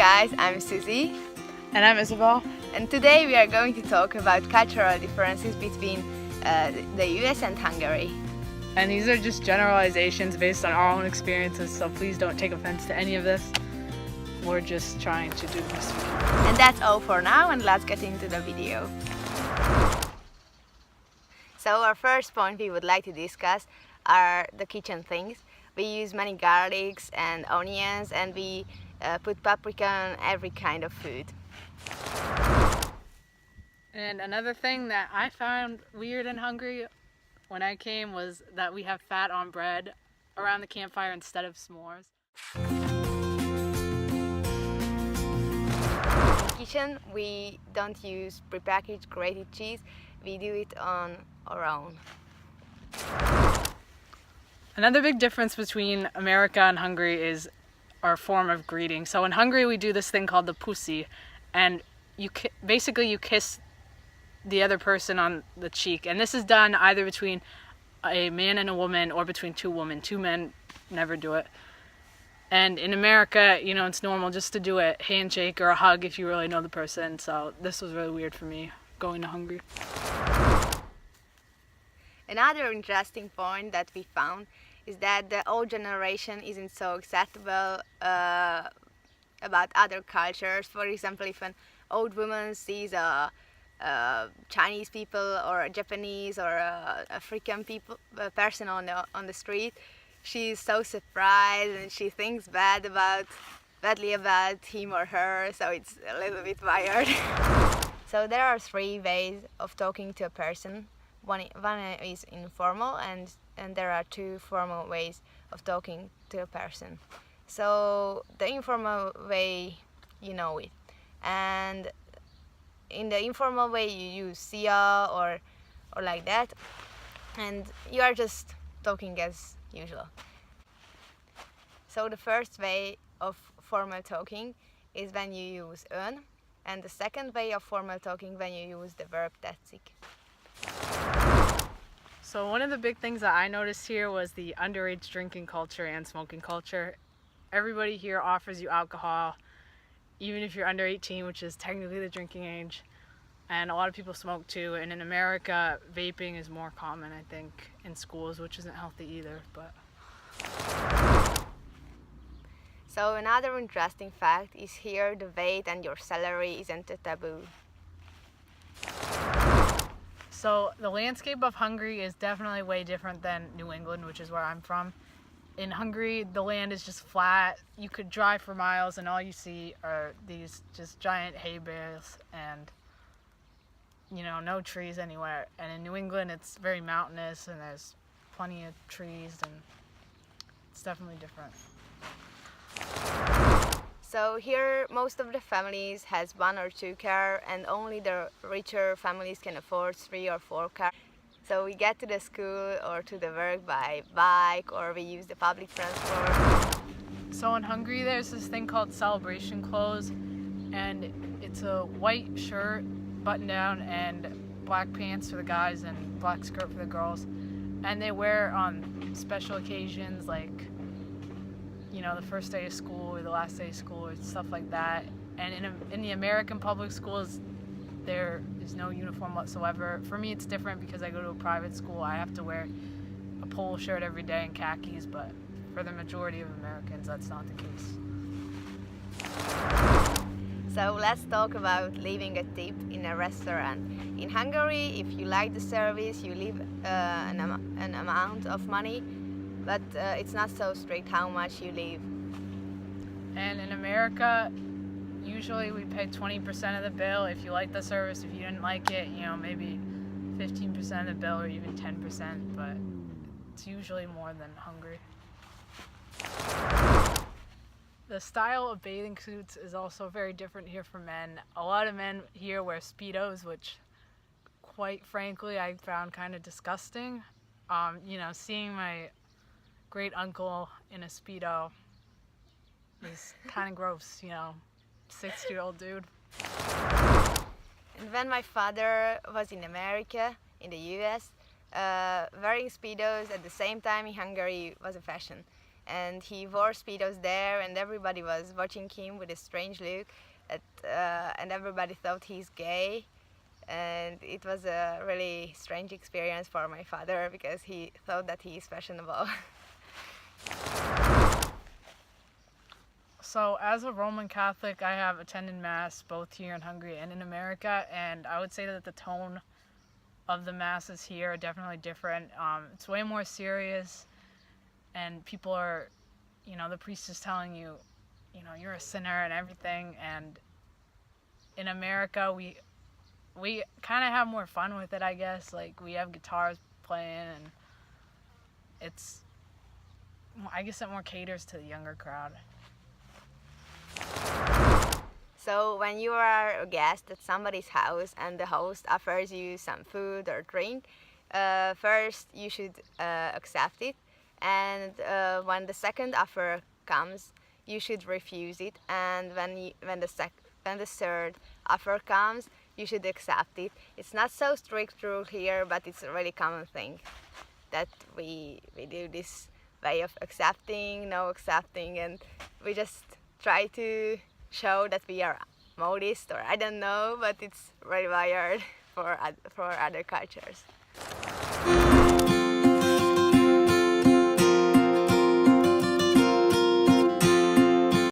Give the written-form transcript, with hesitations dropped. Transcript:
guys, I'm Susie. And I'm Isabel. And today we are going to talk about cultural differences between the US and Hungary. And these are just generalizations based on our own experiences, so please don't take offense to any of this. We're just trying to do this. And that's all for now, and let's get into the video. So our first point we would like to discuss are the kitchen things. We use many garlics and onions, and we put paprika on every kind of food. And another thing that I found weird in Hungary when I came was that we have fat on bread around the campfire instead of s'mores. In the kitchen, we don't use prepackaged grated cheese. We do it on our own. Another big difference between America and Hungary is our form of greeting. So in Hungary, we do this thing called the pussy, and basically you kiss the other person on the cheek, and this is done either between a man and a woman or between two women. Two men never do it. And in America, it's normal just to do a handshake or a hug if you really know the person. So this was really weird for me going to Hungary. Another interesting point that we found is that the old generation isn't so acceptable about other cultures. For example, if an old woman sees a Chinese people or a Japanese or a African person on the street, she's so surprised and she thinks badly about him or her, so it's a little bit weird. So there are three ways of talking to a person. One is informal, and there are two formal ways of talking to a person. So the informal way, you know it, and in the informal way you use sia or like that, and you are just talking as usual. So the first way of formal talking is when you use ön, and the second way of formal talking when you use the verb tetszik. So one of the big things that I noticed here was the underage drinking culture and smoking culture. Everybody here offers you alcohol, even if you're under 18, which is technically the drinking age. And a lot of people smoke too. And in America, vaping is more common, I think, in schools, which isn't healthy either. But so another interesting fact is here the weight and your salary isn't a taboo. So the landscape of Hungary is definitely way different than New England, which is where I'm from. In Hungary, the land is just flat. You could drive for miles and all you see are these just giant hay bales and, no trees anywhere. And in New England, it's very mountainous and there's plenty of trees, and it's definitely different. So here most of the families has 1 or 2 cars, and only the richer families can afford 3 or 4 cars. So we get to the school or to the work by bike, or we use the public transport. So in Hungary there's this thing called celebration clothes, and it's a white shirt, button down, and black pants for the guys and black skirt for the girls. And they wear on special occasions like the first day of school or the last day of school or stuff like that. And in the American public schools, there is no uniform whatsoever. For me, it's different because I go to a private school. I have to wear a polo shirt every day and khakis, but for the majority of Americans, that's not the case. So let's talk about leaving a tip in a restaurant. In Hungary, if you like the service, you leave an amount of money, but it's not so strict how much you leave. And in America, usually we pay 20% of the bill if you like the service. If you didn't like it, maybe 15% of the bill or even 10%, but it's usually more than Hungary. The style of bathing suits is also very different here for men. A lot of men here wear Speedos, which quite frankly I found kind of disgusting. Seeing my great uncle in a Speedo is kind of gross, 60-year-old dude. And when my father was in America, in the US, wearing Speedos at the same time in Hungary was a fashion. and he wore speedos there, and everybody was watching him with a strange look, and everybody thought he's gay, and it was a really strange experience for my father because he thought that he is fashionable. So, as a Roman Catholic, I have attended Mass both here in Hungary and in America, and I would say that the tone of the Masses here are definitely different. It's way more serious, and people are, the priest is telling you, you're a sinner and everything, and in America, we kind of have more fun with it, I guess. Like, we have guitars playing, and I guess it more caters to the younger crowd. So when you are a guest at somebody's house and the host offers you some food or drink, first you should accept it, and when the second offer comes, you should refuse it, and when the third offer comes, you should accept it. It's not so strict rule here, but it's a really common thing that we do this way of accepting, no accepting, and we just try to show that we are modest, or I don't know, but it's really wired for other cultures.